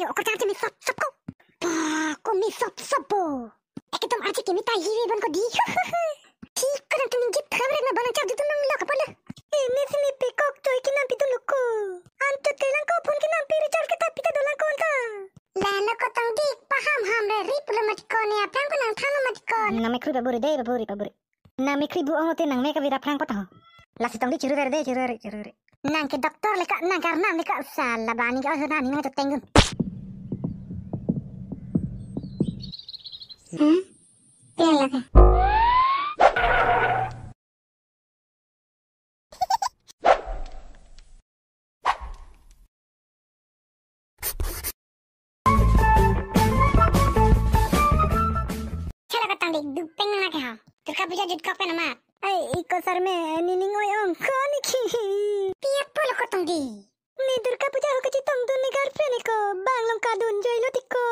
yo ko tang mi sop ko. Pa ko mi sop po. Ekitom aji kimi ta hiwi ban ko di. ঠিক করে তুমি কি ফেভারিট না বানা চাও দিতো নং লক পড়লে এনে সিনি পিকক চই কি নাম পিতো লুক আন্ত তেলাং ko phone ki nam pi recharge kita pita dolang ko ta lana ko tang dik paham hamre ripul matiko ni apang ko nang thang matiko nami kru baburi dei baburi nami kru bu omote nang me ka vira prank pata la si tang di cirure nang ke doktor leka nang karna leka sala bani ga hana ni to tengun pela ka dupeng na kya terka puja jutka pe nama ai iko sar me nining oi ong khani ki pia polo ko tongdi ni durka puja ho kachi tong dun ni girlfriend ko banglong ka dun joy lo tikko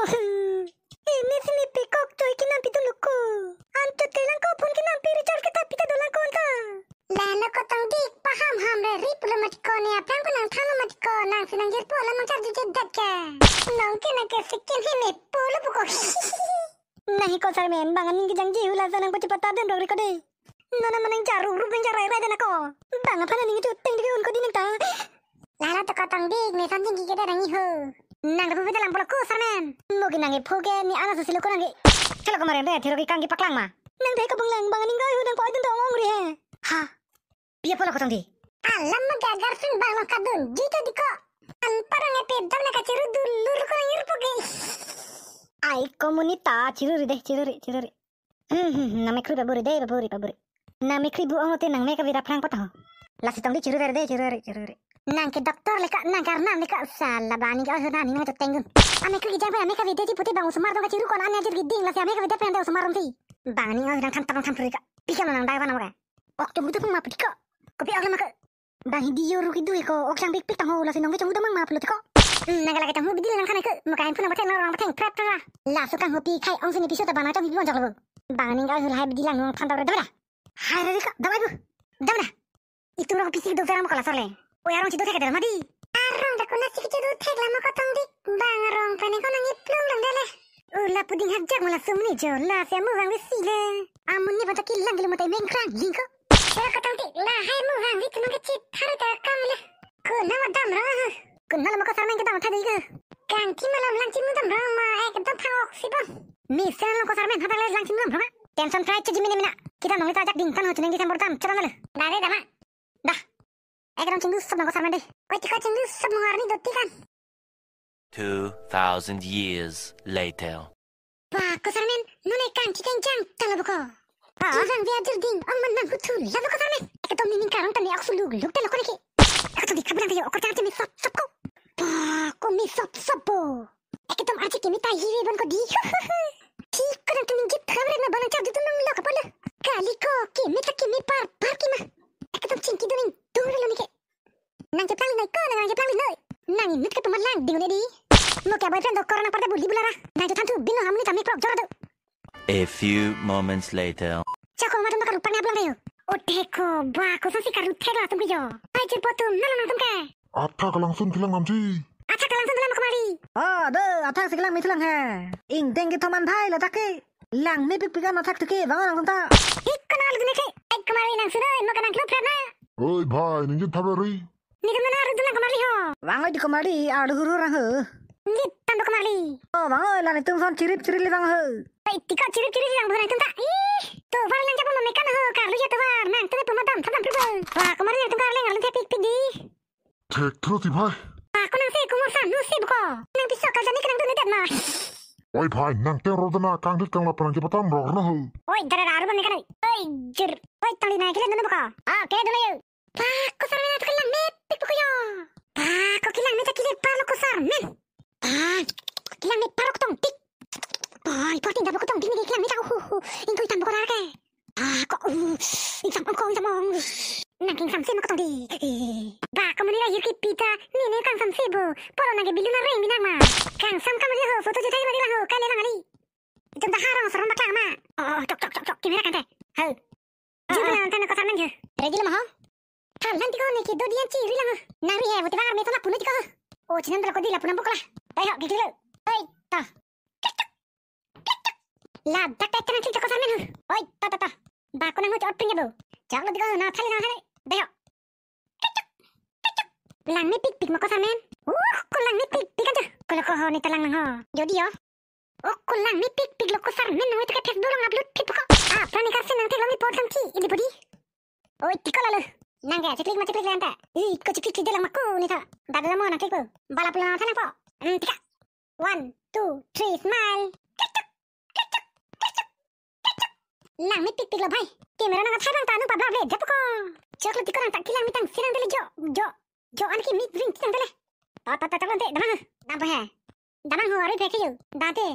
ini sini pe kok toy ki nam pitu lukko anto telang ko phone ki nam pi recharge kita pita dolang ko ta lana ko tongdi paham hamre ripul matiko ni apang ko nang thang matiko nang sinang jir pola mang char jujud dakka nang ke na ke sikin hi me polo buko नहीं को सर में बांगन की जंग जी हुला सनंग को चिपता then Rory को दे नना मनंग चारू रुपें चाराय राय देना को बांगा फना निंग चुत्तेंग दिगे उनको दिनक ता लाला तो कतंग दिग ने संजिंग की के रंगी हो नंग बुबे दलां पलो को सर में मोगी नंगे फोगे नि आना ससिलो को नंगे चलो कमरे बे थिरो की कांगी पकलांग मा नंग दे का बंगलांग बांगन निंग हो दंग को दिन तो ngongri है ha पिया पलो को तंग दी alam magagar sin banglo kadun jito diko antarang epe damna ka ciru dulur ko ngir poge ai komunita ciruri nami kru baburi nami kru bu omote nang meka vira prank pata la si tong di ciruri nang ke doktor leka nang karna leka sala bani ga hana ni to tengun ame kru jang ame ka vide ji puti bang usmar dong ka ciru kon ane jir giding la si ame ka vide pende usmar rom ti bani ga hana tham prika pika nang dai wana ok to butu ma pika ko pi agla maka bang hidio ru kidu ko ok sang pik tang ho la si nong chong mang ma plo tiko nagala kita hubi dilang kana ke maka handphone bateng orang bateng prep la sukan hopi kai ong sini pisau tabana tong hibi onjak lo bangning ga hul hai dilang ngong thanda dara hai rika damai bu damna itu orang pisik do fera maka la sorle o yarong cido thek dara madi arong da kona cik cido thek la maka tong dik bang arong pane kona ngiplung lang dele ula puding hajak mala sumni jo la sia mu wang wisi le amun ni bata kilang gelu matai mengkrang lingko saya katong dik la hai mu wang wik nang kecit haru ta kamle ko nama damra kunal maka sarmen kita mata diga kanti malam lancin mudam rama ekdam thang sibam misan ko sarmen hata le lancin mudam rama tension try che jimine mina kita nong tajak ding tan hochnen kita bortam chalan le dare dama dah ekdam chingu sab ko sarmen de koi tika chingu sab ngarni dotti kan 2000 years later pa ko sarmen nune kanti kenjang talabko jang dia jerding ang manang kutul labo ko sarmen ekdam ning karang tan ak sulug luk telo ko niki aku tuh dikablang tayo ko tang mi sop ko pa ko mi sop po ekitom aji kimi ta hiwi ban ko di ठीक कर तुम जी फेवरेट ना बना चाहो दितो नंग लक पड़ले काली को kimi par ki ma ekdam cinki duning dure lo nike nang je plang nai ko nang je plang nai nang nit ke tumalang ding ne di mo ke boyfriend do corona parde buli bulara nang je tantu bino hamni tami prop jorado a few moments later chako ma tum ka rupanya plang dayo o teko ba ko sasi ka rut thega tum jo ai je potum nang tum ke Atta ka langsung bilang Mamji. Atta ka langsung bilang kemari. Oh, deh, atta sekilang misilang he. Ing dengki thoman bhai la take. Lang me pik na thak take bang langsung ta. Ik kenal gune ke. Ek kemari nang sunai mo kanang klub na. Oi bhai, ninjin thabari. Ni kan na ru dulang kemari ho. Wang oi di kemari adu huru rang he. Ni tan kemari. Oh, wang oi la ni tum son cirip li bang he. Ai tika cirip yang bukan tum ta. Ih, tu var lang japo mekan ho karlu ya tu var. Nang tu pemadam thadam pribal. Wah, kemari nang tum kar leng nang pik di. Tek terus ti bhai. Aku nang se kumur san nu se buko. Nang pisau ka jani kanang tu ni dat ma. Oi bhai, nang te rodana kang dit kang lapan ke patam ro na ho. Oi dara aru ban mekan. Oi jir. Oi tali na kile nu buko. Ah, ke dulu yo. Pa ko sar na tulang me pik buko yo. Pa ko kilang me ta kile par ko sar men. Pa kilang me par ko tong tik. Oi poting da buko tong tik ni kilang me ta hu. Ingko itan buko ra ke. Ah ko insam ong. Nangking samse mo katong di. Ba kamanila yirki pita nini kang samse bo. Polo nage bilu na reng binang ma. Kang sam kamanila ho foto jutay magila ho kale lang ali. Itum da harang sarang baklang ma. Oh cok kimera kante. Ho. Jumpa na antana ko sarman jo. Ready lama ho. Talan tiko neki do dian ciri lang ho. Nari he vuti vangar me to na punu tiko ho. O chinan dala ko di la punang bukola. Tayo gigilo. ta la dak dak tan cik kosan men oi ta ba ko nang chot ping ya bu chak lo diko na thale deho lang ni pik ma kosan men ko lang ni pik aja ko ho ni talang nang ho jodi yo ko lang ni pik lo kosan men no itu ke tek durang upload tip ko prani karsen nang tek lo ni podcast ki ini budi oi tiko lalu nang ga ceklik ma ceklik lanta ko ceklik de lang makku ni ta dada mo na ceklik balap lo na thana po tika 1 2 3 smile lang ni pik lo bhai kamera na thadang ta nu pa blab le japo ko chaklo tiko rang tak kilang mitang sirang dele jo an ki mit ring tang dele ta chaklo te damang ho ari peke yo date